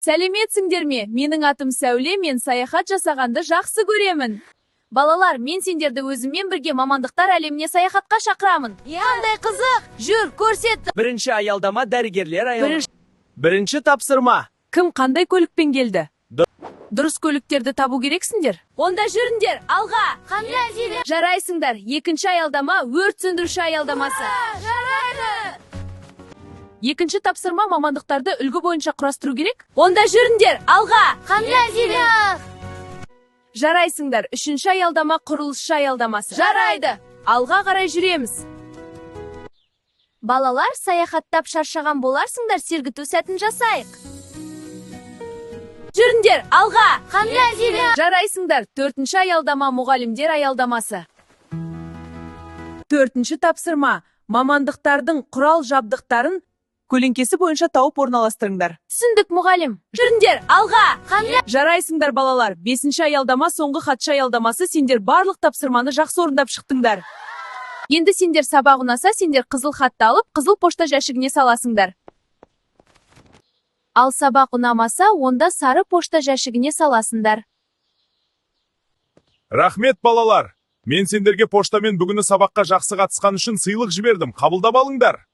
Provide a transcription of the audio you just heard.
Сәлеметсіңдер ме? Менің атым Сәуле, мен саяхат жасағанды жақсы көремін. Балалар, мен сендерді өзіммен бірге мамандықтар әлеміне саяхатқа шақырамын. Қандай қызық! Жүр, көрсет. Бірінші аялдама дәрігерлер аялдамасы. Бірінші тапсырма. Кім қандай көлікпен келді? Дұрыс көліктерді табу керексіңдер. Онда жүріңдер, алға. Қандай? Жарайсыңдар. Екінші аялдама өрт сөндіруші аялдамасы. Жарайды. Екінші тапсырма мамандықтарды үлгі бойынша құрастыру керек. Онда жүріңдер, алға. Қандай? Жарайсыңдар. Үшінші аялдама құрылысшы аялдамасы. Жарайды. Алға қарай жүреміз. Балалар, саяхаттап шаршаған боларсыңдар, сергіту сәтін жасайық. Жүріңдер, алға! Қандай? Жарайсыңдар. Төртінші аялдама мұғалімдер аялдамасы. Төртінші тапсырма мамандықтардың құрал жабдықтарын көлеңкесі бойынша тауып орналастырыңдар. Түсіндік, мұғалім. Жүріңдер, алға! Қандай? Жарайсыңдар, балалар. Бесінші аялдама соңғы хатшы аялдамасы. Сендер барлық тапсырманы жақсы орындап шықтыңдар. Енді сендер сабақ ұнаса, сендер қызыл хатты алып, қызыл пошта жәшігіне саласыңдар. Ал сабақ ұнамаса, онда сары пошта жәшігіне саласыңдар. Рахмет, балалар. Мен сендерге поштамен бүгіні сабаққа жақсы қатысқан үшін сыйлық жібердім. Қабылдап алыңдар.